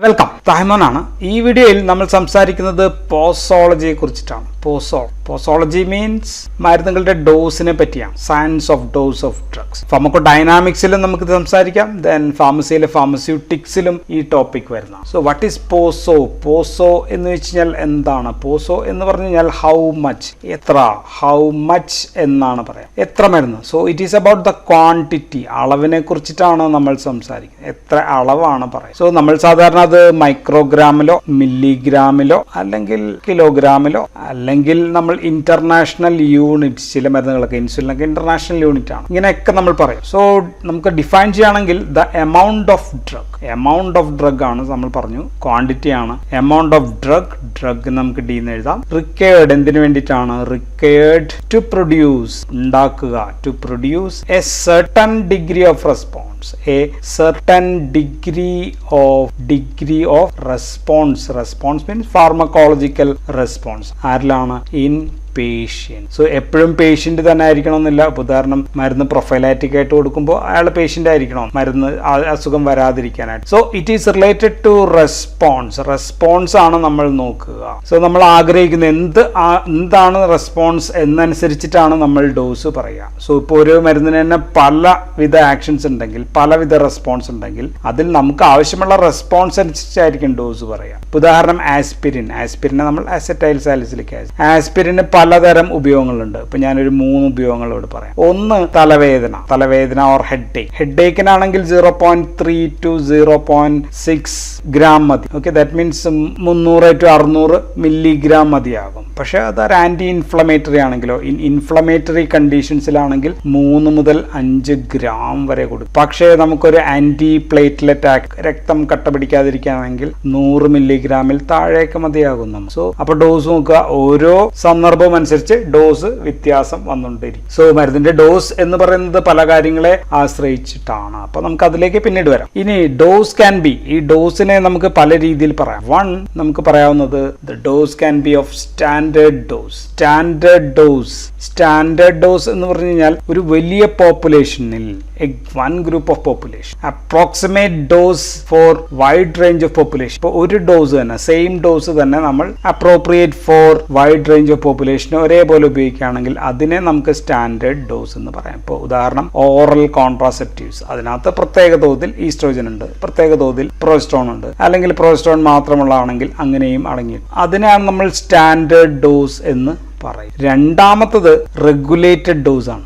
Welcome താഹിമോനാണ്. ഈ വീഡിയോയിൽ നമ്മൾ സംസാരിക്കുന്നത് പോസോളജിയെ കുറിച്ചിട്ടാണ്. പോസോളജി മീൻസ് മരുന്നുകളുടെ ഡോസിനെ പറ്റിയാണ്. Science of dose of drugs. ഫാർമക്കോഡൈനാമിക്സിലും നമുക്ക് സംസാരിക്കാം. ദെൻ ഫാർമസിയിലെ ഫാർമസ്യൂട്ടിക്സിലും ഈ ടോപ്പിക് വരുന്നതാണ്. സോ വാട്ട് ഈസ് പോസോ എന്ന് വെച്ച് കഴിഞ്ഞാൽ എന്താണ്? പോസോ എന്ന് പറഞ്ഞു കഴിഞ്ഞാൽ ഹൗ മച്ച്, എത്ര, ഹൗ മച്ച് എന്നാണ് പറയാം. എത്ര മരുന്ന്. So it is about the quantity, അളവിനെ കുറിച്ചിട്ടാണ് നമ്മൾ സംസാരിക്കുന്നത്. എത്ര അളവാണ് പറയുന്നത്. സോ നമ്മൾ സാധാരണ അത് മൈക്രോഗ്രാമിലോ മില്ലിഗ്രാമിലോ അല്ലെങ്കിൽ കിലോഗ്രാമിലോ അല്ലെങ്കിൽ നമ്മൾ ഇന്റർനാഷണൽ യൂണിറ്റ്, ചില മരുന്നുകളൊക്കെ ഇൻസുലിനൊക്കെ ഇന്റർനാഷണൽ യൂണിറ്റ് ആണ്, ഇങ്ങനെയൊക്കെ നമ്മൾ പറയും. സോ നമുക്ക് ഡിഫൈൻ ചെയ്യുകയാണെങ്കിൽ ദ എമൗണ്ട് ഓഫ് ഡ്രഗ് ആണ് നമ്മൾ പറഞ്ഞു, ക്വാണ്ടിറ്റി ആണ്. എമൗണ്ട് ഓഫ് ഡ്രഗ് നമുക്ക് ഡി എന്ന് എഴുതാം. റിക്വയർഡ് എന്തിനു വേണ്ടിയിട്ടാണ്? റിക്വയർഡ് ടു പ്രൊഡ്യൂസ്, ഉണ്ടാക്കുക, to produce a certain degree of response, a certain degree of response means pharmacological response. ആരിലാണ്? in patient. സോ എപ്പോഴും പേഷ്യന്റ് തന്നെ ആയിരിക്കണമെന്നില്ല. ഉദാഹരണം, മരുന്ന് പ്രൊഫൈലാറ്റിക് ആയിട്ട് കൊടുക്കുമ്പോൾ അയാൾ പേഷ്യന്റ് ആയിരിക്കണം, മരുന്ന് അസുഖം വരാതിരിക്കാനായിട്ട്. So it is related to response ആണ് നമ്മൾ നോക്കുക. സോ നമ്മൾ ആഗ്രഹിക്കുന്ന എന്താണ് റെസ്പോൺസ് എന്നനുസരിച്ചിട്ടാണ് നമ്മൾ ഡോസ് പറയുക. സോ ഇപ്പോൾ ഒരു മരുന്നിന് തന്നെ പലവിധ ആക്ഷൻസ് ഉണ്ടെങ്കിൽ, പലവിധ റെസ്പോൺസ് ഉണ്ടെങ്കിൽ, അതിൽ നമുക്ക് ആവശ്യമുള്ള റെസ്പോൺസ് അനുസരിച്ചായിരിക്കും ഡോസ് പറയുക. ഉദാഹരണം ആസ്പിരിനെ നമ്മൾ അസറ്റൈൽ സാലിസിലിക് ആസിഡ്. ആസ്പിരിന് പലതരം ഉപയോഗങ്ങളുണ്ട്. ഇപ്പൊ ഞാനൊരു 3 ഉപയോഗങ്ങൾ ഇവിടെ പറയാം. ഒന്ന്, തലവേദന ഓർ ഹെഡേക്കിനാണെങ്കിൽ 0.3 to 0.6 ഗ്രാം മതി. Okay, that means 300 to 600 milligram മതിയാകും. പക്ഷെ അതൊരു ആന്റി ഇൻഫ്ലമേറ്ററി ആണെങ്കിലോ, ഇൻഫ്ലമേറ്ററി കണ്ടീഷൻസിലാണെങ്കിൽ 3 മുതൽ 5 ഗ്രാം വരെ കൊടുക്കും. പക്ഷേ നമുക്കൊരു ആന്റി പ്ലേറ്റ്ലെറ്റ് രക്തം കട്ട പിടിക്കാതിരിക്കുകയാണെങ്കിൽ 100 മില്ലിഗ്രാമിൽ താഴേക്ക് മതിയാകും നമുക്ക്. സോ അപ്പൊ ഡോസ് നോക്കുക, ഓരോ സന്ദർഭം അനുസരിച്ച് ഡോസ് വ്യത്യാസം വന്നുകൊണ്ടിരിക്കും. സോ മരുന്നിന്റെ ഡോസ് എന്ന് പറയുന്നത് പല കാര്യങ്ങളെ ആശ്രയിച്ചിട്ടാണ്. അപ്പൊ നമുക്ക് അതിലേക്ക് പിന്നീട് വരാം. ഇനി ഡോസ് ക്യാൻ ബി, ഈ ഡോസിനെ നമുക്ക് പല രീതിയിൽ പറയാം. വൺ, നമുക്ക് പറയാവുന്നത് the dose can be of standard dose എന്ന് പറഞ്ഞു കഴിഞ്ഞാൽ ഒരു വലിയ പോപ്പുലേഷനിൽ, one group of population, approximate dose for wide range of population. ഇപ്പോൾ ഒരു ഡോസ് തന്നെ, സെയിം ഡോസ് തന്നെ നമ്മൾ appropriate for wide range of പോപ്പുലേഷന് ഒരേപോലെ ഉപയോഗിക്കുകയാണെങ്കിൽ അതിനെ നമുക്ക് സ്റ്റാൻഡേർഡ് ഡോസ് എന്ന് പറയാം. ഇപ്പോൾ ഉദാഹരണം, ഓറൽ കോൺട്രാസെപ്റ്റീവ്സ്, അതിനകത്ത് പ്രത്യേക തോതിൽ ഈസ്ട്രോജൻ ഉണ്ട്, പ്രത്യേക തോതിൽ പ്രൊജസ്ട്രോൺ ഉണ്ട്, അല്ലെങ്കിൽ പ്രൊജസ്ട്രോൺ മാത്രമുള്ളതാണെങ്കിൽ അങ്ങനെയും അടങ്ങിയിട്ട്, അതിനാണ് നമ്മൾ സ്റ്റാൻഡേർഡ് ഡോസ് എന്ന് പറയും. രണ്ടാമത്തത് റെഗുലേറ്റഡ് ഡോസ് ആണ്.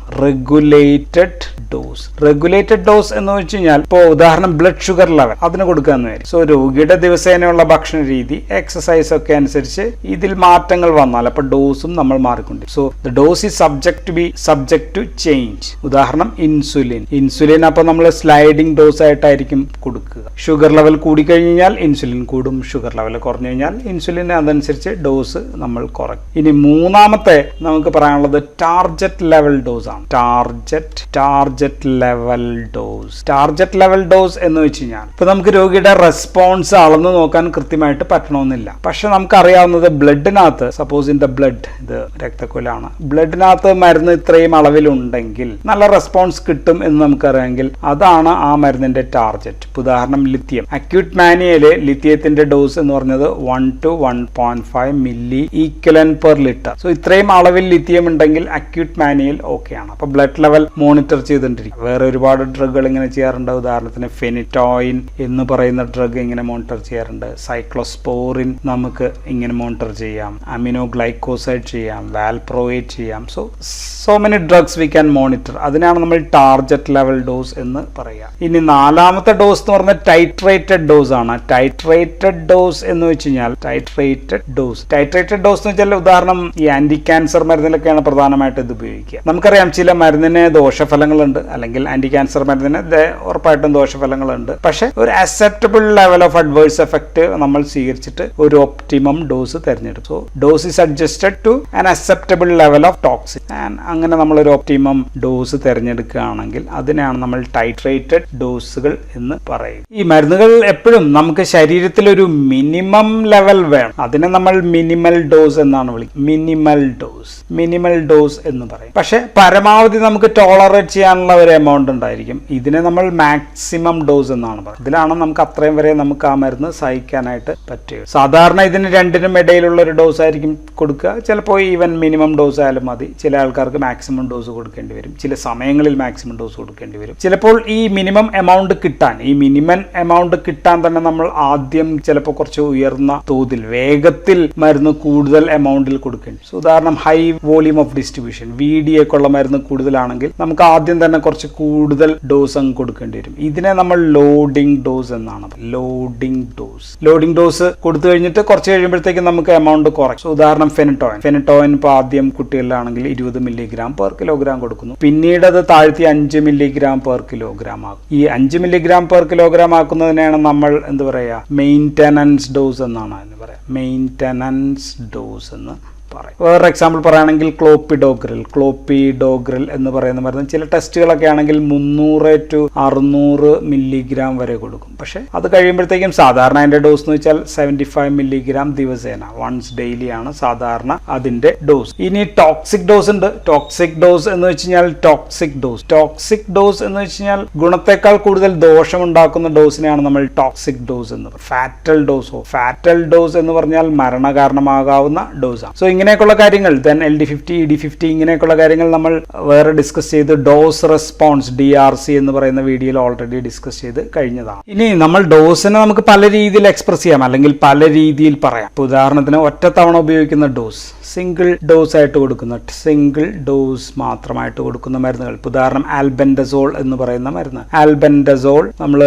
റെഗുലേറ്റഡ് ഡോസ് എന്ന് വെച്ച് കഴിഞ്ഞാൽ ഇപ്പോൾ ഉദാഹരണം ബ്ലഡ് ഷുഗർ ലെവൽ അതിന് കൊടുക്കാന്ന് വരും. സോ രോഗിയുടെ ദിവസേനയുള്ള ഭക്ഷണ രീതി, എക്സസൈസ് ഒക്കെ അനുസരിച്ച് ഇതിൽ മാറ്റങ്ങൾ വന്നാൽ അപ്പൊ ഡോസും നമ്മൾ മാറിക്കൊണ്ടിരിക്കും. So the dose is subject to change. ഉദാഹരണം ഇൻസുലിൻ അപ്പൊ നമ്മൾ സ്ലൈഡിംഗ് ഡോസ് ആയിട്ടായിരിക്കും കൊടുക്കുക. ഷുഗർ ലെവൽ കൂടിക്കഴിഞ്ഞാൽ ഇൻസുലിൻ കൂടും, ഷുഗർ ലെവൽ കുറഞ്ഞു കഴിഞ്ഞാൽ ഇൻസുലിൻ അതനുസരിച്ച് ഡോസ് നമ്മൾ കുറയ്ക്കും. ഇനി മൂന്നാമത്തെ നമുക്ക് പറയാനുള്ളത് ടാർജറ്റ് ലെവൽ ഡോസ് ആണ്. ടാർജറ്റ് ലെവൽ ഡോസ് എന്ന് വെച്ച് കഴിഞ്ഞാൽ ഇപ്പൊ നമുക്ക് രോഗിയുടെ റെസ്പോൺസ് അളന്ന് നോക്കാൻ കൃത്യമായിട്ട് പറ്റണമെന്നില്ല. പക്ഷെ നമുക്കറിയാവുന്നത് ബ്ലഡിനകത്ത്, സപ്പോസ് ഇൻ ദ ബ്ലഡ്, ഇത് രക്തക്കുഴലാണ്, ബ്ലഡിനകത്ത് മരുന്ന് ഇത്രയും അളവിലുണ്ടെങ്കിൽ നല്ല റെസ്പോൺസ് കിട്ടും എന്ന് നമുക്കറിയാമെങ്കിൽ അതാണ് ആ മരുന്നിന്റെ ടാർജറ്റ്. ഉദാഹരണം ലിത്തിയം, അക്യൂട്ട് മാനിയയില് ലിത്തിയത്തിന്റെ ഡോസ് എന്ന് പറഞ്ഞത് 1 to 1.5 milli equivalent per litre. So ഇത്രയും അളവിൽ ലിത്തിയം ഉണ്ടെങ്കിൽ അക്യൂട്ട് മാനിയൽ ഓക്കെയാണ്. അപ്പൊ ബ്ലഡ് ലെവൽ മോണിറ്റർ ചെയ്തുകൊണ്ടിരിക്കും. വേറെ ഒരുപാട് ഡ്രഗുകൾ ഇങ്ങനെ ചെയ്യാറുണ്ട്. ഉദാഹരണത്തിന് ഫെനിറ്റോയിൻ എന്ന് പറയുന്ന ഡ്രഗ് ഇങ്ങനെ മോണിറ്റർ ചെയ്യാറുണ്ട്. സൈക്ലോസ്പോറിൻ നമുക്ക് ഇങ്ങനെ മോണിറ്റർ ചെയ്യാം. അമിനോ ഗ്ലൈക്കോസൈഡ് ചെയ്യാം, വാൽപ്രോവേറ്റ് ചെയ്യാം. So many drugs we can monitor. അതിനാണ് നമ്മൾ ടാർജറ്റ് ലെവൽ ഡോസ് എന്ന് പറയുക. ഇനി നാലാമത്തെ ഡോസ് എന്ന് പറഞ്ഞാൽ ടൈട്രേറ്റഡ് ഡോസ് ആണ്. ടൈട്രേറ്റഡ് ഡോസ് എന്ന് വെച്ച് കഴിഞ്ഞാൽ ടൈട്രേറ്റഡ് ഡോസ് എന്ന് വെച്ചാൽ ഉദാഹരണം ഈ ആന്റി ക്യാൻസർ മരുന്നിലൊക്കെയാണ് പ്രധാനമായിട്ട് ഇത് ഉപയോഗിക്കുക. നമുക്കറിയാം ചില മരുന്നിന് ദോഷഫലങ്ങളുണ്ട്, അല്ലെങ്കിൽ ആന്റി ക്യാൻസർ മരുന്നിന് ഉറപ്പായിട്ടും ദോഷഫലങ്ങളുണ്ട്. പക്ഷെ ഒരു acceptable level of adverse effect നമ്മൾ സ്വീകരിച്ചിട്ട് ഒരു ഒപ്റ്റിമം ഡോസ് തിരഞ്ഞെടുക്കും. So dose is adjusted to an acceptable level of toxin. അങ്ങനെ നമ്മൾ ഒരു ഒപ്റ്റിമം ഡോസ് തിരഞ്ഞെടുക്കുകയാണെങ്കിൽ അതിനെയാണ് നമ്മൾ ടൈട്രേറ്റഡ് ഡോസുകൾ എന്ന് പറയും. ഈ മരുന്നുകൾ എപ്പോഴും നമുക്ക് ശരീരത്തിൽ ഒരു മിനിമം ലെവൽ വേണം. അതിനെ നമ്മൾ മിനിമൽ ഡോസ് എന്നാണ് വിളിക്കുന്നത്. മിനിമൽ ഡോസ് എന്ന് പറയും. പക്ഷെ പരമാവധി നമുക്ക് ടോളറേറ്റ് ചെയ്യാനുള്ള എന്നുള്ള ഒരു എമൗണ്ട് ഉണ്ടായിരിക്കും. ഇതിനെ നമ്മൾ മാക്സിമം ഡോസ് എന്നാണ് പറയുന്നത്. ഇതിലാണ് നമുക്ക് അത്രയും വരെ നമുക്ക് ആ മരുന്ന് സഹിക്കാനായിട്ട് പറ്റുക. സാധാരണ ഇതിന് രണ്ടിനും ഇടയിലുള്ള ഒരു ഡോസ് ആയിരിക്കും കൊടുക്കുക. ചിലപ്പോൾ ഈവൻ മിനിമം ഡോസ് ആയാലും മതി. ചില ആൾക്കാർക്ക് മാക്സിമം ഡോസ് കൊടുക്കേണ്ടി വരും, ചില സമയങ്ങളിൽ മാക്സിമം ഡോസ് കൊടുക്കേണ്ടി വരും. ചിലപ്പോൾ ഈ മിനിമം എമൗണ്ട് കിട്ടാൻ തന്നെ നമ്മൾ ആദ്യം ചിലപ്പോൾ കുറച്ച് ഉയർന്ന തോതിൽ വേഗത്തിൽ മരുന്ന് കൂടുതൽ എമൗണ്ടിൽ കൊടുക്കേണ്ടി. ഉദാഹരണം high volume of distribution, VD ഒക്കെ ഉള്ള മരുന്ന് കൂടുതലാണെങ്കിൽ നമുക്ക് ആദ്യം തന്നെ കുറച്ച് കൂടുതൽ ഡോസ് അങ്ങ് കൊടുക്കേണ്ടി വരും. ഇതിനെ നമ്മൾ ലോഡിംഗ് ഡോസ് എന്നാണ്. ലോഡിംഗ് ഡോസ് കൊടുത്തു കഴിഞ്ഞിട്ട് കുറച്ച് കഴിയുമ്പോഴത്തേക്കും നമുക്ക് എമൗണ്ട് കുറയ്ക്കും. ഉദാഹരണം ഫെനറ്റോയിൻ ഇപ്പോൾ ആദ്യം കുട്ടികളിലാണെങ്കിൽ 20 മില്ലിഗ്രാം പെർ കിലോഗ്രാം കൊടുക്കുന്നു. പിന്നീട് അത് താഴ്ത്തി 5 മില്ലിഗ്രാം പെർ കിലോഗ്രാം ആകും. ഈ 5 മില്ലിഗ്രാം പെർ കിലോഗ്രാം ആക്കുന്നതിനെയാണ് നമ്മൾ എന്ത് പറയാ, മെയിൻ്റനൻസ് ഡോസ് എന്നാണ് അതിന് പറയാം. മെയിൻ്റനൻസ് ഡോസ് എന്ന് പറയും. വേറെ എക്സാമ്പിൾ പറയുകയാണെങ്കിൽ ക്ലോപ്പിഡോഗ്രിൽ എന്ന് പറയുന്ന മരുന്ന് ചില ടെസ്റ്റുകളൊക്കെ ആണെങ്കിൽ 300 to 600 മില്ലിഗ്രാം വരെ കൊടുക്കും. പക്ഷെ അത് കഴിയുമ്പോഴത്തേക്കും സാധാരണ അതിന്റെ ഡോസ് എന്ന് വെച്ചാൽ 75 മില്ലിഗ്രാം ദിവസേന, വൺസ് ഡെയിലി ആണ് സാധാരണ അതിന്റെ ഡോസ്. ഇനി ടോക്സിക് ഡോസ് ഉണ്ട്. ടോക്സിക് ഡോസ് എന്ന് വെച്ച് കഴിഞ്ഞാൽ ഗുണത്തെക്കാൾ കൂടുതൽ ദോഷമുണ്ടാക്കുന്ന ഡോസിനെയാണ് നമ്മൾ ടോക്സിക് ഡോസ് എന്ന് പറയുന്നത്. ഫാറ്റൽ ഡോസ് എന്ന് പറഞ്ഞാൽ മരണകാരണമാകാവുന്ന ഡോസാണ്. സോ ഇങ്ങനെയൊക്കെയുള്ള കാര്യങ്ങൾ, ദെൻ LD50, ED50 ഇങ്ങനെയൊക്കെയുള്ള കാര്യങ്ങൾ നമ്മൾ വേറെ ഡിസ്കസ് ചെയ്ത് ഡോസ് റെസ്പോൺസ് DRC എന്ന് പറയുന്ന വീഡിയോയിൽ ഓൾറെഡി ഡിസ്കസ് ചെയ്ത് കഴിഞ്ഞതാണ്. ഇനി നമ്മൾ ഡോസിനെ നമുക്ക് പല രീതിയിൽ എക്സ്പ്രസ് ചെയ്യാം, അല്ലെങ്കിൽ പല രീതിയിൽ പറയാം. ഉദാഹരണത്തിന് ഒറ്റത്തവണ ഉപയോഗിക്കുന്ന ഡോസ്, സിംഗിൾ ഡോസ് ആയിട്ട് കൊടുക്കുന്ന, സിംഗിൾ ഡോസ് മാത്രമായിട്ട് കൊടുക്കുന്ന മരുന്നുകൾ. ഉദാഹരണം ആൽബെൻഡസോൾ എന്ന് പറയുന്ന മരുന്ന്. ആൽബെൻഡസോൾ നമ്മൾ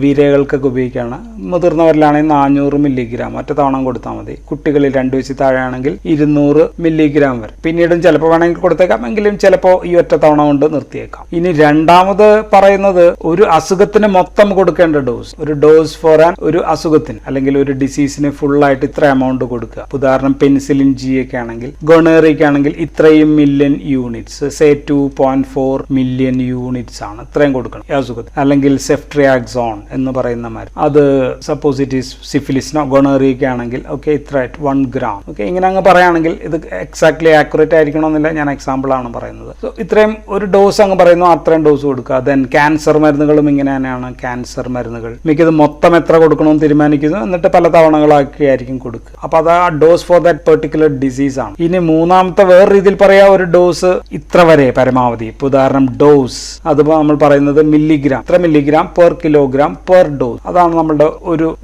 വിരകൾക്കൊക്കെ ഉപയോഗിക്കുകയാണ്. മുതിർന്നവരിലാണെങ്കിൽ 400 മില്ലിഗ്രാം ഒറ്റ തവണ കൊടുത്താൽ മതി. കുട്ടികളിൽ 2 വയസ്സിൽ താഴെയാണെങ്കിൽ 200 മില്ലിഗ്രാം വരെ. പിന്നീടും ചിലപ്പോൾ വേണമെങ്കിൽ കൊടുത്തേക്കാം, എങ്കിലും ചിലപ്പോൾ ഈ ഒറ്റ തവണ കൊണ്ട് നിർത്തിയേക്കാം. ഇനി രണ്ടാമത് പറയുന്നത് ഒരു അസുഖത്തിന് മൊത്തം കൊടുക്കേണ്ട ഡോസ്. ഒരു ഡോസ് ഫോർ ഒരു അസുഖത്തിന് അല്ലെങ്കിൽ ഒരു ഡിസീസിന് ഫുള്ളായിട്ട് ഇത്ര എമൗണ്ട് കൊടുക്കുക. ഉദാഹരണം പെനിസിലിൻ G ഒക്കെ ആണെങ്കിൽ, ഗൊണേറിയക്ക് ആണെങ്കിൽ ഇത്രയും million units, say 2.4 million units ആണ്, ഇത്രയും കൊടുക്കണം ഈ അസുഖത്തിന്. അല്ലെങ്കിൽ സെഫ്ട്രിയാക്സോൺ എന്ന് പറയുന്ന മരുന്ന്, അത് സപ്പോസ് ഇറ്റ് ഈസ് സിഫിലിസിനോ ഗൊണേറിയക്ക് ആണെങ്കിൽ ഓക്കെ ഇത്ര 1 ഗ്രാം. ഓക്കെ, ഇങ്ങനെ അങ്ങ് പറയുകയാണെങ്കിൽ ഇത് എക്സാക്ട്ലി ആക്യുറേറ്റ് ആയിരിക്കണമെന്നില്ല, ഞാൻ എക്സാമ്പിൾ ആണ് പറയുന്നത്. സോ ഇത്രയും ഒരു ഡോസ് അങ്ങ് പറയുന്നു, അത്രയും ഡോസ് കൊടുക്കുക. ദെൻ ക്യാൻസർ മരുന്നുകളും ഇങ്ങനെ തന്നെയാണ്. ക്യാൻസർ മരുന്നുകൾ മിക്കത് മൊത്തം എത്ര കൊടുക്കണമെന്ന് തീരുമാനിക്കുന്നു, എന്നിട്ട് പല തവണകളാക്കി ആയിരിക്കും കൊടുക്കുക. അപ്പൊ അത് ആ dose for that particular disease ആണ്. ഇനി മൂന്നാമത്തെ വേറെ രീതിയിൽ പറയാ, ഒരു ഡോസ് ഇത്ര വരെ പരമാവധി. ഇപ്പൊ ഉദാഹരണം ഡോസ്, അതിപ്പോ നമ്മൾ പറയുന്നത് മില്ലിഗ്രാം, ഇത്ര milligram per kilogram per dose. അതാണ് നമ്മുടെ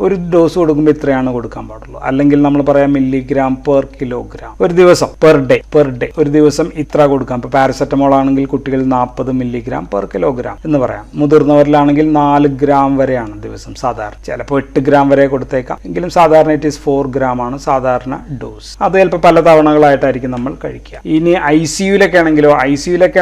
ഒരു ഡോസ് കൊടുക്കുമ്പോൾ ഇത്രയാണ് കൊടുക്കാൻ പാടുള്ളൂ. അല്ലെങ്കിൽ നമ്മൾ പറയാം മില്ലിഗ്രാം പെർ കിലോഗ്രാം. ഒരു ദിവസം പെർ ഡേ ഒരു ദിവസം ഇത്ര കൊടുക്കാം. ഇപ്പൊ പാരസെറ്റമോൾ ആണെങ്കിൽ കുട്ടികളിൽ 40 മില്ലിഗ്രാം പെർ കിലോഗ്രാം എന്ന് പറയാം. മുതിർന്നവരിലാണെങ്കിൽ 4 ഗ്രാം വരെയാണ് ദിവസം സാധാരണ. ചിലപ്പോൾ 8 ഗ്രാം വരെ കൊടുത്തേക്കാം, എങ്കിലും സാധാരണ ഇറ്റ് ഈസ് 4 ഗ്രാം ആണ് സാധാരണ ഡോസ്. അത് ചിലപ്പോൾ പല തവണകളായിട്ടായിരിക്കും നമ്മൾ കഴിക്കുക. ഇനി ICUലൊക്കെ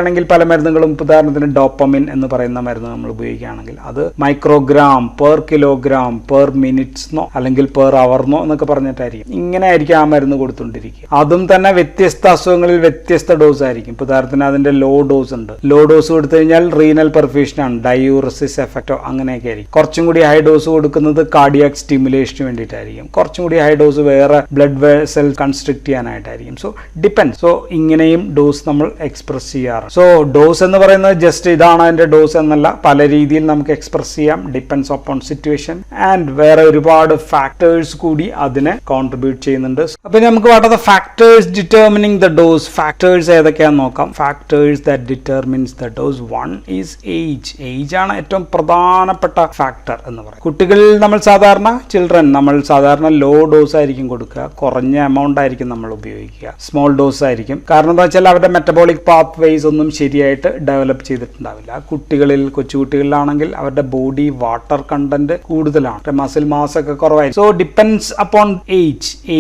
ആണെങ്കിൽ പല മരുന്നുകളും, ഉദാഹരണത്തിന് ഡോപ്പമിൻ എന്ന് പറയുന്ന മരുന്ന് നമ്മൾ ഉപയോഗിക്കുകയാണെങ്കിൽ അത് മൈക്രോഗ്രാം പെർ കിലോഗ്രാം പെർ മിനിറ്റ്സ്ന്നോ അല്ലെങ്കിൽ പെർ അവർന്നോ എന്നൊക്കെ പറഞ്ഞിട്ടായിരിക്കും. ഇങ്ങനെ ആയിരിക്കും ആ മരുന്ന് കൊടുത്തുകൊണ്ടിരിക്കുക. അതും തന്നെ വ്യത്യസ്ത അസുഖങ്ങളിൽ വ്യത്യസ്ത ഡോസ് ആയിരിക്കും. ഉദാഹരണത്തിന് അതിന്റെ ലോ ഡോസ് ഉണ്ട്. ലോ ഡോസ് കൊടുത്തു കഴിഞ്ഞാൽ റീനൽ പെർഫ്യൂഷൻ ആണ്, ഡയൂറസിസ് എഫക്റ്റോ അങ്ങനെയൊക്കെ ആയിരിക്കും. കുറച്ചും കൂടി ഹൈ ഡോസ് കൊടുക്കുന്നത് കാർഡിയാക് സ്റ്റിമുലേഷന് വേണ്ടിയിട്ടായിരിക്കും. കുറച്ചും കൂടി ഹൈ ഡോസ് വേറെ ബ്ലഡ് വെസൽ കൺസ്ട്രിക്ട് ചെയ്യാനായിട്ടായിരിക്കും. So depend. സോ ഇങ്ങനെയും ഡോസ് നമ്മൾ എക്സ്പ്രസ് ചെയ്യാറ്. സോ ഡോസ് എന്ന് പറയുന്നത് ജസ്റ്റ് ഇതാണ് അതിന്റെ ഡോസ് എന്നല്ല, പല രീതിയിൽ നമുക്ക് എക്സ്പ്രസ് ചെയ്യാം. ഡിപ്പെൻഡ്സ് ഓൺ സിറ്റുവേഷൻ ആൻഡ് വേറെ ഒരുപാട് ഫാക്ടേഴ്സ് കൂടി അതിനെ കോൺട്രിബ്യൂട്ട് ചെയ്യുന്നുണ്ട്. അപ്പൊ നമുക്ക് what are the factors determining the dose. Factors ഏതൊക്കെയാണെന്ന് നോക്കാം. Factors that determines the dose. 1 is age. Age ആണ് ഏറ്റവും പ്രധാനപ്പെട്ട ഫാക്ടർ എന്ന് പറയുന്നത്. കുട്ടികളിൽ നമ്മൾ സാധാരണ ലോ ഡോസ് ആയിരിക്കും കൊടുക്കുക, കുറഞ്ഞ എമൗണ്ട് ആയിരിക്കും നമ്മൾ ഉപയോഗിക്കുക, സ്മോൾ ഡോസ് ആയിരിക്കും. കാരണം എന്താ വെച്ചാൽ അവരുടെ മെറ്റബോളിക് പാത്ത് വേസ് ഒന്നും ശരിയായിട്ട് ഡെവലപ്പ് ചെയ്തിട്ടുണ്ടാവില്ല. കൊച്ചുകുട്ടികളിലാണെങ്കിൽ അവരുടെ ബോഡി വാട്ടർ കണ്ടന്റ് കൂടുതലാണ്, മസിൽ മാസ് ഒക്കെ കുറവായിരിക്കും. സോ ഡിപ്പെൻഡ്സ് അപ്പോൺ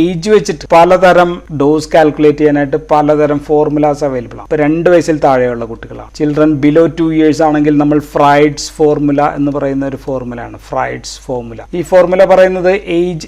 ഏജ് വെച്ചിട്ട് പലതരം ഡോസ് കാൽക്കുലേറ്റ് ചെയ്യാനായിട്ട് പലതരം ഫോർമുലാസ് അവൈലബിൾ ആണ്. ഇപ്പൊ 2 വയസ്സിൽ താഴെയുള്ള കുട്ടികളാണ്. ചിൽഡ്രൻ ബിലോ 2 ഇയേഴ്സ് ആണെങ്കിൽ നമ്മൾ ഫ്രൈഡ്സ് ഫോർമുല എന്ന് പറയുന്ന ഒരു ഫോർമുലയാണ്. Fried's formula. ഈ ഫോർമുല പറയുന്നത് ഏജ്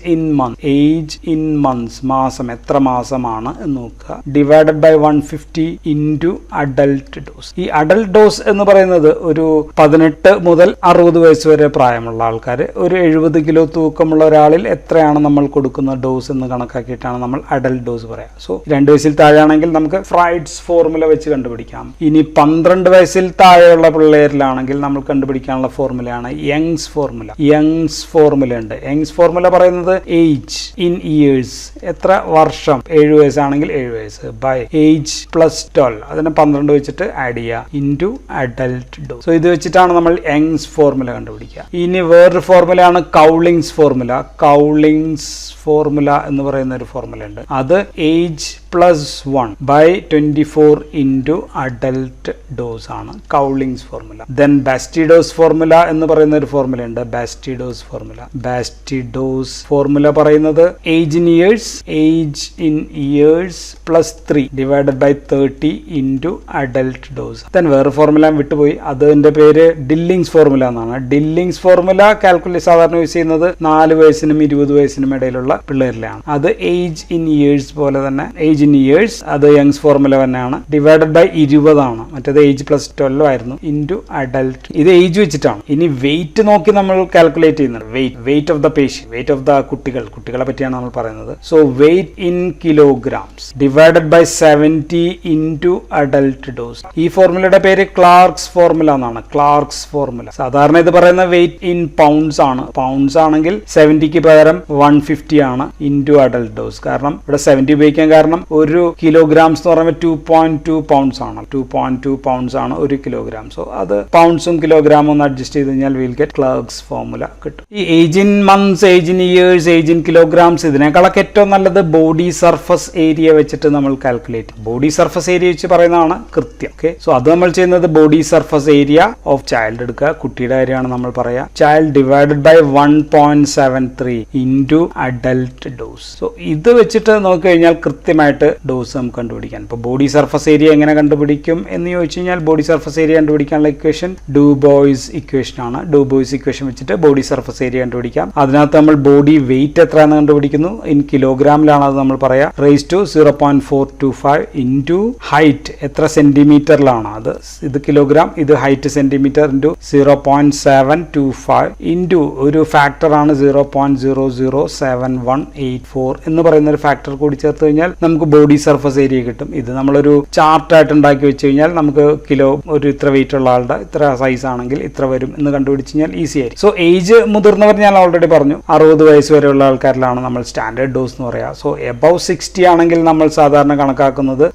ഇൻ മന്ത്സ്, മാസം, എത്ര മാസമാണ് ആണ് എന്ന് നോക്കുക. Divided by 150 into adult dose. ഈ അഡൽട്ട് ഡോസ് എന്ന് പറയുന്നത് ഒരു 18 മുതൽ 60 വയസ്സ് വരെ പ്രായമുള്ള ആൾക്കാർ, ഒരു 70 കിലോ തൂക്കമുള്ള ഒരാളിൽ എത്രയാണ് നമ്മൾ കൊടുക്കുന്ന ഡോസ് എന്ന് കണക്കാക്കിയിട്ടാണ് നമ്മൾ അഡൽട്ട് ഡോസ് പറയാം. സോ 2 വയസ്സിൽ താഴെയാണെങ്കിൽ നമുക്ക് ഫ്രൈഡ്സ് ഫോർമുല വെച്ച് കണ്ടുപിടിക്കാം. ഇനി 12 വയസ്സിൽ താഴെയുള്ള പിള്ളേരിലാണെങ്കിൽ നമ്മൾ കണ്ടുപിടിക്കാനുള്ള ഫോർമുലയാണ് യങ്സ് ഫോർമുല. യങ്സ് ഫോർമുല ഉണ്ട്. യങ്സ് ഫോർമുല പറയുന്നത് ഏജ് ഇൻ ഇയേഴ്സ്, എത്ര വർഷം, 7 വയസ്സാണെങ്കിൽ 7 വയസ്സ് ബൈ ഏജ് പ്ലസ് 12, അതിനെ 12 വെച്ചിട്ട് ആഡ് ചെയ്യുക ഇൻറ്റു അഡൽട്ട് ഡോസ്. സോ ഇത് വെച്ചിട്ടാണ് നമ്മൾ യങ്സ് ഫോർമുല കണ്ടുപിടിക്കുക. ഇനി വേറൊരു ഫോർമുലയാണ് കൗളിങ്സ് ഫോർമുല. കൗളിങ്സ് ഫോർമുല എന്ന് പറയുന്ന ഒരു ഫോർമുല ഉണ്ട്. അത് age plus 1 by 24 into adult dose ആണ് Cowling's formula. Then Bastedo's formula എന്ന് പറയുന്ന ഒരു ഫോർമുല ഉണ്ട്. Bastedo's formula. ബാസ്റ്റിഡോസ് ഫോർമുല പറയുന്നത് age in years plus 3 divided by 30 into adult dose. Then വേറെ ഫോർമുല വിട്ടുപോയി, അതിന്റെ പേര് ഡില്ലിങ്സ് ഫോർമുല എന്നാണ്. ഡില്ലിങ്സ് ഫോർമുല കാൽക്കുലേറ്റ് സാധാരണ യൂസ് ചെയ്യുന്നത് 4 വയസ്സിനും 20 വയസ്സിനും ഇടയിലുള്ള പിള്ളേരിലാണ്. അത് ഏജ് ഇൻ ഇയേഴ്സ് പോലെ തന്നെ, ഏജ് ഇൻ ഇയേഴ്സ് അത് യങ്സ് ഫോർമുല തന്നെയാണ്. ഡിവൈഡഡ് ബൈ 20 ആണ്, മറ്റേത് ഏജ് പ്ലസ് 12 ആയിരുന്നു, ഇൻറ്റു അഡൽട്ട്. ഇത് ഏജ് വെച്ചിട്ടാണ്. ഇനി വെയിറ്റ് നോക്കി നമ്മൾ കാൽക്കുലേറ്റ് ചെയ്യുന്നത്. Weight of the patient, weight of the കുട്ടികളെ പറ്റിയാണ് നമ്മൾ പറയുന്നത്. So weight in kilograms divided by 70 into adult dose. ഈ ഫോർമുലയുടെ പേര് ക്ലാർക്സ് ഫോർമുല എന്നാണ്. Clark's formula. സാധാരണ ഇത് പറയുന്ന വെയിറ്റ് ഇൻ പൗണ്ട്സ് ആണ്. പൗണ്ട്സ് ആണെങ്കിൽ 70ക്ക് പകരം 150 ആണ് ഇൻറ്റു അഡൽട്ട് ഡോസ്. കാരണം ഇവിടെ 70 ഉപയോഗിക്കാൻ കാരണം ഒരു കിലോഗ്രാംസ് എന്ന് പറയുമ്പോൾ 2.2 പൗണ്ട്സ് ആണ്. 2.2 പൗണ്ട്സ് ആണ് ഒരു കിലോഗ്രാം. സോ അത് പൗണ്ട്സും കിലോഗ്രാമും ഒന്ന് അഡ്ജസ്റ്റ് ചെയ്ത് കഴിഞ്ഞാൽ വിൽ ഗെറ്റ് ക്ലാർക്സ് ഫോർമുല കിട്ടും. ഈ age in months, age in years, age in kilograms, ഇതിനേക്കാളൊക്കെ ഏറ്റവും നല്ലത് ബോഡി സർഫസ് ഏരിയ വെച്ചിട്ട് നമ്മൾ കാൽക്കുലേറ്റ് ചെയ്യും. ബോഡി സർഫസ് ഏരിയ വെച്ച് പറയുന്നതാണ് കൃത്യം. ഓക്കെ, സോ അത് നമ്മൾ ചെയ്യുന്നത് body surface area of child എടുക്കുക. കുട്ടിയുടെ കാര്യമാണ് നമ്മൾ പറയാ. Child divided by 1.73 into adult dose. So ഇത് വെച്ചിട്ട് നോക്കിക്കഴിഞ്ഞാൽ കൃത്യമായിട്ട് ഡോസ് നമുക്ക് കണ്ടുപിടിക്കാൻ. ഇപ്പോൾ ബോഡി സർഫസ് ഏരിയ എങ്ങനെ കണ്ടുപിടിക്കും എന്ന് ചോദിച്ചു കഴിഞ്ഞാൽ ബോഡി സർഫസ് ഏരിയ കണ്ടുപിടിക്കാനുള്ള ഇക്വേഷൻ ഡൂബോയ്സ് ഇക്വേഷൻ ആണ്. ഡൂബോയ്സ് ഇക്വേഷൻ വെച്ചിട്ട് ബോഡി സർഫസ് ഏരിയ കണ്ടുപിടിക്കാം. അതിനകത്ത് നമ്മൾ ബോഡി വെയിറ്റ് എത്രയാണെന്ന് കണ്ടുപിടിക്കുന്നു. ഇൻ കിലോഗ്രാമിലാണ് അത് നമ്മൾ പറയാം. റേസ് ടു 0.425 ഇൻറ്റു ഹൈറ്റ് എത്ര സെന്റിമീറ്ററിലാണ്, അത് ഇത് കിലോഗ്രാം, ഇത് ഹൈറ്റ് സെന്റിമീറ്റർ ഇൻറ്റു 0.725 ഇൻറ്റു ഒരു ഫാക്ടറാണ് 0.007184 എന്ന് പറയുന്ന ഒരു ഫാക്ടർ കൂടി ചേർത്ത് കഴിഞ്ഞാൽ നമുക്ക് ബോഡി സർഫസ് ഏരിയ കിട്ടും. ഇത് നമ്മളൊരു ചാർട്ടായിട്ട് ഉണ്ടാക്കി വെച്ച് കഴിഞ്ഞാൽ നമുക്ക് കിലോ ഒരു ഇത്ര വെയിറ്റ് ഉള്ള ആളുടെ ഇത്ര സൈസ് ആണെങ്കിൽ ഇത്ര വരും എന്ന് കണ്ടുപിടിച്ച് കഴിഞ്ഞാൽ ഈസി ആയിരിക്കും. സോ ഏജ് മുതിർന്നവർ ഞാൻ ഓൾറെഡി പറഞ്ഞു 60 വയസ്സ് വരെയുള്ള ആൾക്കാരിലാണ് നമ്മൾ സ്റ്റാൻഡേർഡ് ഡോസ് എന്ന് പറയാം. സോ എബവ് 60 ആണെങ്കിൽ നമ്മൾ സാധാരണ കണക്കാക്കുന്നത്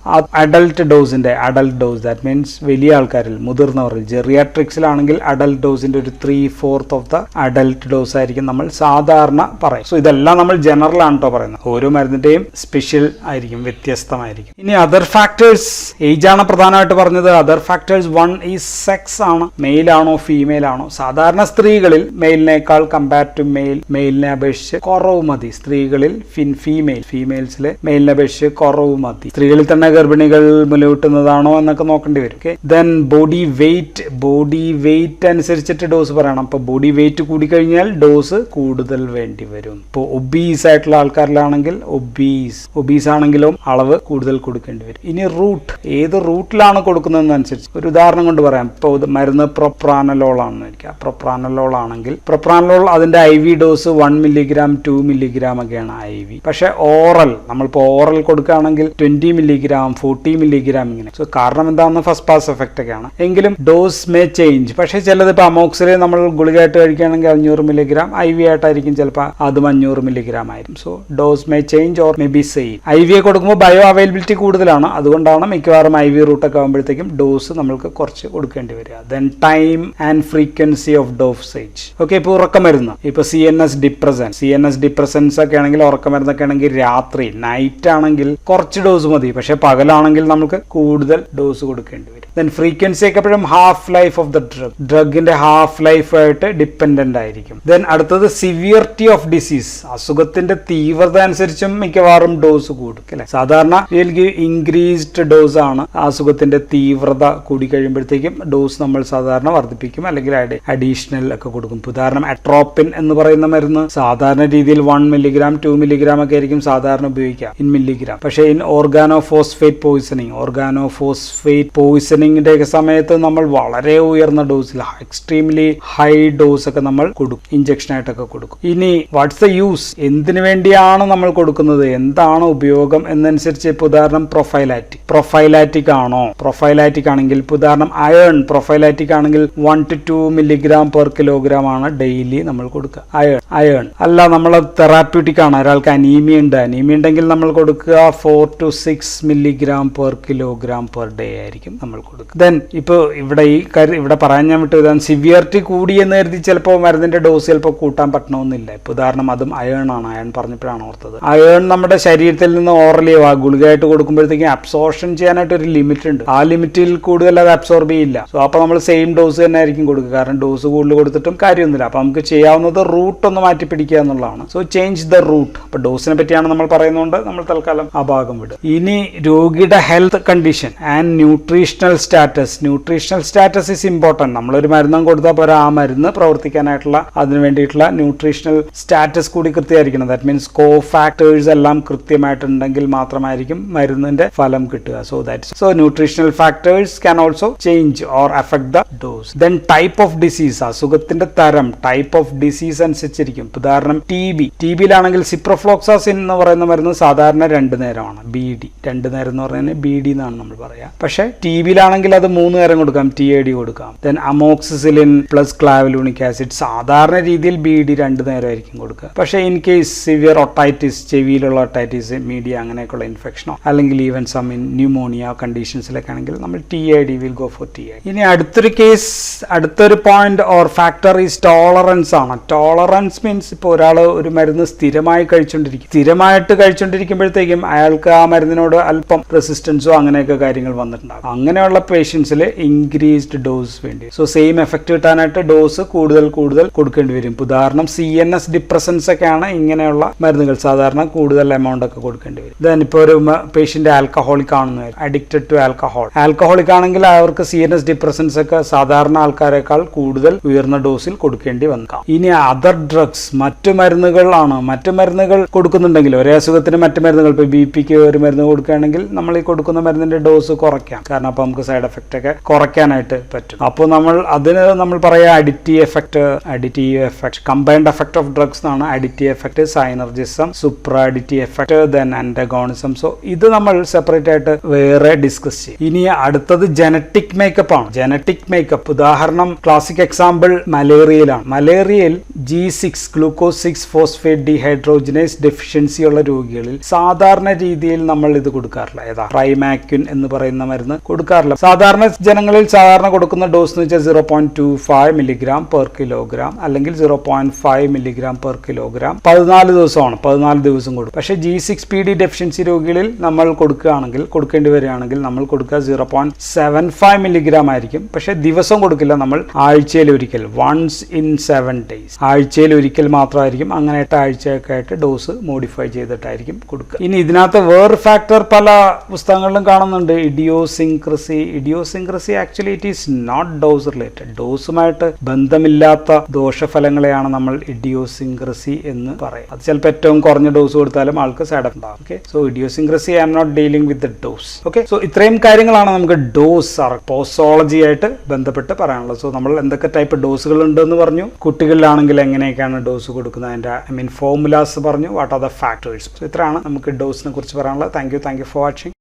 അഡൽട്ട് ഡോസിന്റെ അഡൽട്ട് ഡോസ്, ദാറ്റ് മീൻസ് വലിയ ആൾക്കാരിൽ, മുതിർന്നവരിൽ, ജെറിയാട്രിക്സിലാണെങ്കിൽ അഡൽട്ട് ഡോസിന്റെ ഒരു 3/4 ഓഫ് ദ അഡൽട്ട് ഡോസ് ആയിരിക്കും നമ്മൾ സാധാരണ പറയും. സോ ഇതെല്ലാം നമ്മൾ ജനറൽ ആണ് കേട്ടോ പറയുന്നത്. ഓരോ മരുന്നിന്റെയും സ്പെഷ്യൽ ആയിരിക്കും, വ്യത്യസ്തമായിരിക്കും. ഇനി അതർ ഫാക്ടേഴ്സ്, ഏജ് ആണ് പ്രധാനമായിട്ട് പറഞ്ഞത്. അതർ ഫാക്ടേഴ്സ് 1 ഈ സെക്സ് ആണ്. മെയിൽ ആണോ ഫീമെയിൽ ആണോ. സാധാരണ സ്ത്രീകളിൽ മെയിലിനേക്കാൾ കമ്പയർ ടു മെയിലിനെ അപേക്ഷിച്ച് കുറവ് മതി. സ്ത്രീകളിൽ ഫീമെയിൽസിലെ മെയിലിനെ അപേക്ഷിച്ച് കുറവ് മതി. സ്ത്രീകളിൽ തന്നെ ഗർഭിണികൾ മുലയൂട്ടുന്നതാണോ എന്നൊക്കെ നോക്കേണ്ടി വരും. ഓക്കെ, ദെൻ ബോഡി വെയിറ്റ് അനുസരിച്ചിട്ട് ഡോസ് പറയണം. അപ്പോൾ ബോഡി വെയിറ്റ് കൂടിക്കഴിഞ്ഞാൽ ഡോസ് കൂടുതൽ വേണ്ടി വരും. ഇപ്പോൾ ഒബീസ് ആയിട്ടുള്ള ആൾക്കാരിലാണെങ്കിൽ ഒബീസ് ആണെങ്കിലും അളവ് കൂടുതൽ കൊടുക്കേണ്ടി വരും. ഇനി റൂട്ട്, ഏത് റൂട്ടിലാണ് കൊടുക്കുന്നതെന്നനുസരിച്ച് ഒരു ഉദാഹരണം കൊണ്ട് പറയാം. ഇപ്പോൾ മരുന്ന് പ്രൊപ്രാനലോൾ ആണെന്ന് ഇരിക്കുക. പ്രൊപ്രാനലോൾ ആണെങ്കിൽ പ്രൊപ്രാനലോൾ അതിന്റെ IV ഡോസ് 1 മില്ലിഗ്രാം 2 മില്ലിഗ്രാം ഒക്കെയാണ് IV. പക്ഷെ നമ്മളിപ്പോൾ ഓറൽ കൊടുക്കുകയാണെങ്കിൽ 20 മില്ലിഗ്രാം 40 മില്ലിഗ്രാം ഇങ്ങനെ. സോ കാരണം എന്താണെന്ന് ഫസ്റ്റ് പാസ് എഫക്റ്റ് ഒക്കെയാണ്. എങ്കിലും ഡോസ് മേ ചേഞ്ച്. പക്ഷേ ചിലത് ഇപ്പോൾ അമോക്സിൽ നമ്മൾ ഗുളികയായിട്ട് കഴിക്കുകയാണെങ്കിൽ 500 മില്ലിഗ്രാം, IV ആയിട്ടായിരിക്കും ചിലപ്പോൾ അതും 500 മില്ലിഗ്രാം ആയിരിക്കും. So dose may change or may be same. IV കൊടുക്കുമ്പോൾ ബയോ അവൈലബിലിറ്റി കൂടുതലാണ്. അതുകൊണ്ടാണ് മിക്കവാറും IV റൂട്ടൊക്കെ ആകുമ്പോഴത്തേക്കും ഡോസ് നമ്മൾക്ക് കുറച്ച് കൊടുക്കേണ്ടി വരിക. Then time and frequency of dosage. Okay, ഇപ്പോൾ ഉറക്കമരുന്ന്, ഇപ്പോൾ CNS ഡിപ്രസൻസ് ഒക്കെ ആണെങ്കിൽ, ഉറക്കമരുന്നൊക്കെ ആണെങ്കിൽ രാത്രി നൈറ്റ് ആണെങ്കിൽ കുറച്ച് ഡോസ് മതി. പക്ഷെ പകലാണെങ്കിൽ നമുക്ക് കൂടുതൽ ഡോസ് കൊടുക്കേണ്ടി വരും. ദെൻ ഫ്രീക്വൻസി ഒക്കെ എപ്പോഴും ഹാഫ് ലൈഫ് ഓഫ് ദ ഡ്രഗിന്റെ ഹാഫ് ലൈഫ് ആയിട്ട് ഡിപ്പെൻഡന്റ് ആയിരിക്കും. ദെൻ അടുത്തത് സിവിയറിറ്റി ഓഫ് ഡിസീസ്. അസുഖത്തിന്റെ തീവ്രത അനുസരിച്ചും മിക്കവാറും ഡോസ് കൂടും അല്ലെ. സാധാരണ ഇൻക്രീസ്ഡ് ഡോസ് ആണ്. അസുഖത്തിന്റെ തീവ്രത കൂടി കഴിയുമ്പോഴത്തേക്കും ഡോസ് നമ്മൾ സാധാരണ വർദ്ധിപ്പിക്കും, അല്ലെങ്കിൽ അഡീഷണൽ ഒക്കെ കൊടുക്കും. ഉദാഹരണം അട്രോപ്പിൻ എന്ന് പറയുന്ന മരുന്ന് സാധാരണ രീതിയിൽ 1 മില്ലിഗ്രാം 2 മില്ലിഗ്രാം ഒക്കെ ആയിരിക്കും സാധാരണ ഉപയോഗിക്കുക. In milligram. പക്ഷേ in organophosphate poisoning ഒക്കെ സമയത്ത് നമ്മൾ വളരെ ഉയർന്ന ഡോസിൽ എക്സ്ട്രീംലി ഹൈ ഡോസ് ഒക്കെ നമ്മൾ കൊടുക്കും, ഇഞ്ചക്ഷൻ ആയിട്ടൊക്കെ കൊടുക്കും. ഇനി വാട്ട്സ് ദ യൂസ്, എന്തിനു വേണ്ടിയാണ് നമ്മൾ കൊടുക്കുന്നത്, എന്താണ് ഉപയോഗം എന്നനുസരിച്ച് ഇപ്പോൾ ഉദാഹരണം പ്രൊഫൈലാറ്റിക് ആണെങ്കിൽ ഇപ്പോൾ ഉദാഹരണം പ്രൊഫൈലാറ്റിക് ആണെങ്കിൽ 1 to 2 mg/kg ആണ് ഡെയിലി നമ്മൾ കൊടുക്കുക. അയേൺ അല്ല, നമ്മൾ തെറാപ്യൂട്ടിക് ആണ്, ഒരാൾക്ക് അനീമിയ ഉണ്ടെങ്കിൽ നമ്മൾ കൊടുക്കുക 4 to 6 mg/kg/day ആയിരിക്കും നമ്മൾ കൊടുക്കുക. ദെൻ ഇപ്പോൾ ഇവിടെ പറയാൻ ഞാൻ വിട്ടു, സിവിയറിറ്റി കൂടിയെന്ന് കരുതി ചിലപ്പോൾ മരുന്നിന്റെ ഡോസ് ചിലപ്പോൾ കൂട്ടാൻ പറ്റണമെന്നില്ല. ഇപ്പോൾ ഉദാഹരണം അതും അയേൺ പറഞ്ഞപ്പോഴാണ് ഓർത്തത്. അയേൺ നമ്മുടെ ശരീരത്തിൽ നിന്ന് ഓറലി ഗുളികയായിട്ട് കൊടുക്കുമ്പോഴത്തേക്കും അബ്സോർഷൻ ചെയ്യാനായിട്ട് ഒരു ലിമിറ്റ് ഉണ്ട്. ആ ലിമിറ്റിൽ കൂടുതൽ അത് അബ്സോർബ് ചെയ്യില്ല. സോ അപ്പോൾ നമ്മൾ സെയിം ഡോസ് തന്നെ ആയിരിക്കും കൊടുക്കുക, കാരണം ഡോസ് കൂടുതൽ കൊടുത്തിട്ടും കാര്യമൊന്നുമില്ല. അപ്പോൾ നമുക്ക് ചെയ്യാവുന്നത് റൂട്ട് ഒന്ന് മാറ്റി പിടിക്കുക എന്നുള്ളതാണ്. So change the route. അപ്പോൾ ഡോസിനെ പറ്റിയാണ് നമ്മൾ പറയുന്നതുകൊണ്ട് നമ്മൾ തൽക്കാലം ആ ഭാഗം വിടും. ഇനി രോഗിയുടെ health condition and nutritional status is important. നമ്മളൊരു മരുന്നും കൊടുത്താൽ പോരാ, ആ മരുന്ന് പ്രവർത്തിക്കാനായിട്ടുള്ള അതിന് വേണ്ടിയിട്ടുള്ള ന്യൂട്രീഷണൽ സ്റ്റാറ്റസ് കൂടി കൃത്യമായിരിക്കണം. ദാറ്റ് മീൻസ് കോഫാക്ടേഴ്സ് എല്ലാം കൃത്യമായിട്ടുണ്ടെങ്കിൽ മാത്രമായിരിക്കും മരുന്നിന്റെ ഫലം കിട്ടുക. So nutritional factors can also change or affect the dose. Then type of disease, അസുഖത്തിന്റെ തരം, ടൈപ്പ് ഓഫ് ഡിസീസ് അനുസരിച്ചിരിക്കും. ഉദാഹരണം ടിബിയിലാണെങ്കിൽ സിപ്രോഫ്ലോക്സാസിൻ എന്ന് പറയുന്ന മരുന്ന് സാധാരണ 2 നേരമാണ്. 2 നേരം എന്ന് പറയുന്നത് BD എന്നാണ് നമ്മൾ പറയാം. പക്ഷെ ടിബിയിലാണെങ്കിൽ അത് 3 നേരം കൊടുക്കാം, TAD കൊടുക്കാം. Then amoxicillin plus clavulanic acid സാധാരണ രീതിയിൽ BD 2 നേരമായിരിക്കും കൊടുക്കുക. പക്ഷേ ഇൻ കേസ് സിവിയർ ഒട്ടൈറ്റിസ്, ചെവിയിലുള്ള ഒട്ടൈറ്റിസ് മീഡിയ അങ്ങനെയൊക്കെയുള്ള ഇൻഫെക്ഷനോ അല്ലെങ്കിൽ ഈവൻ സം ന്യൂമോണിയ കണ്ടീഷൻസിലൊക്കെ ആണെങ്കിൽ നമ്മൾ TAD will go for TAD. ഇനി അടുത്തൊരു point or factor is tolerance ആണ്. ടോളറൻസ് മീൻസ് ഇപ്പോൾ ഒരാൾ ഒരു മരുന്ന് സ്ഥിരമായിട്ട് കഴിച്ചുകൊണ്ടിരിക്കുമ്പോഴത്തേക്കും അയാൾക്ക് ആ മരുന്നിനോട് അല്പം റെസിസ്റ്റൻസോ അങ്ങനെയൊക്കെ കാര്യങ്ങൾ വന്നിട്ടുണ്ടാകും. അങ്ങനെയുള്ള പേഷ്യൻസിൽ ഇൻക്രീസ്ഡ് ഡോസ് വേണ്ടി. സോ സെയിം എഫക്റ്റ് കിട്ടാനായിട്ട് ഡോസ് കൂടുതൽ കൊടുക്കേണ്ടി വരും. ഉദാഹരണം CNS ഡിപ്രസൻസ് ഒക്കെയാണ് ഇങ്ങനെയുള്ള മരുന്നുകൾ സാധാരണ കൂടുതൽ എമൗണ്ട് ഒക്കെ കൊടുക്കേണ്ടി വരും. ദെൻ ഇപ്പോൾ ഒരു പേഷ്യന്റ് ആൽക്കഹോളിക് ആണെന്ന് വരും, അഡിക്റ്റഡ് ടു ആൽക്കഹോളിക് ആണെങ്കിൽ അവർക്ക് CNS ഡിപ്രസൻസ് ഒക്കെ സാധാരണ ആൾക്കാരെക്കാൾ കൂടുതൽ ഉയർന്ന ഡോസിൽ കൊടുക്കേണ്ടി വന്നേക്കാം. ഇനി അതർ ഡ്രഗ്സ്, മറ്റു മരുന്നുകൾ കൊടുക്കുന്നുണ്ടെങ്കിൽ ഒരേ അസുഖത്തിന് മറ്റു മരുന്നുകൾ, ഇപ്പോൾ BP-ക്ക് ഒരു മരുന്ന് കൊടുക്കുകയാണെങ്കിൽ നമ്മൾ ഈ കൊടുക്കുന്ന മരുന്നിന്റെ ഡോസ് കുറയ്ക്കാം, കാരണം അപ്പോൾ നമുക്ക് സൈഡ് എഫക്റ്റ് ഒക്കെ കുറയ്ക്കാനായിട്ട് പറ്റും. അപ്പോൾ നമ്മൾ പറയാം additive effect, combined effect of drugs എന്നാണ്. Additive effect, synergism, supraadditive effect, then antagonism. So ഇത് നമ്മൾ സെപ്പറേറ്റ് ആയിട്ട് വേറെ ഡിസ്കസ് ചെയ്യും. ഇനി അടുത്തത് ജനറ്റിക് മേക്കപ്പ് ആണ്. ഉദാഹരണം ക്ലാസിക് എക്സാമ്പിൾ മലേറിയയിലാണ്. മലേറിയയിൽ G6 glucose 6 phosphate dehydrogenase deficiency ഉള്ള രോഗികളിൽ സാധാരണ രീതിയിൽ നമ്മൾ ഇത് കൊടുക്കാറില്ല. ട്രൈമാക്വിൻ എന്ന് പറയുന്ന മരുന്ന് കൊടുക്കാറില്ല. സാധാരണ ജനങ്ങളിൽ കൊടുക്കുന്ന ഡോസ് എന്ന് വെച്ചാൽ 0.25 mg/kg അല്ലെങ്കിൽ 0.5 mg/kg 14 ദിവസമാണ്. 14 ദിവസം കൊടുക്കും. പക്ഷേ G6PD ഡെഫിഷ്യൻസി രോഗികളിൽ നമ്മൾ കൊടുക്കേണ്ടി വരികയാണെങ്കിൽ നമ്മൾ കൊടുക്കുക 0.75 mg ആയിരിക്കും. പക്ഷെ ദിവസം കൊടുക്കില്ല, നമ്മൾ ആഴ്ചയിൽ ഒരിക്കൽ, once in 7 days, ആഴ്ചയിൽ ഒരിക്കൽ മാത്രമായിരിക്കും. അങ്ങനെ 8 ആഴ്ചയൊക്കെ ആയിട്ട് ഡോസ് മോഡിഫൈ ചെയ്തിട്ടായിരിക്കും കൊടുക്കുക. ഇനി ഇതിനകത്ത് വേറെ ഫാക്ടർ പല പുസ്തകങ്ങളിലും കാണുന്നുണ്ട്, idiosyncrasy. Actually it is not dose related. ഡോസുമായിട്ട് ബന്ധമില്ലാത്ത ദോഷഫലങ്ങളെയാണ് നമ്മൾ ഇഡിയോസിൻക്രസി എന്ന് പറയും. അത് ചിലപ്പോൾ ഏറ്റവും കുറഞ്ഞ ഡോസ് കൊടുത്താലും ആൾക്ക് സൈഡ് എഫക്ട് ഉണ്ടാകും. Okay, so idiosyncrasy I am not dealing with the dose. Okay, so ഇത്രയും കാര്യങ്ങളാണ് നമുക്ക് ഡോസ് പോസോളജി ആയിട്ട് ബന്ധപ്പെട്ട് പറയാനുള്ളത്. സോ നമ്മൾ എന്തൊക്കെ ടൈപ്പ് ഡോസുകൾ ഉണ്ടെന്ന് പറഞ്ഞു, കുട്ടികളിലാണെങ്കിൽ എങ്ങനെയൊക്കെയാണ് ഡോസ് കൊടുക്കുന്നത്, അതിന്റെ ഫോർമുലാസ് പറഞ്ഞു, വാട്ട് ആർ ദ ഫാക്ടേഴ്സ്. ഇത്രയാണ് നമുക്ക് ഡോസിനെ കുറിച്ച് പറയാനുള്ളത്. Thank you for watching.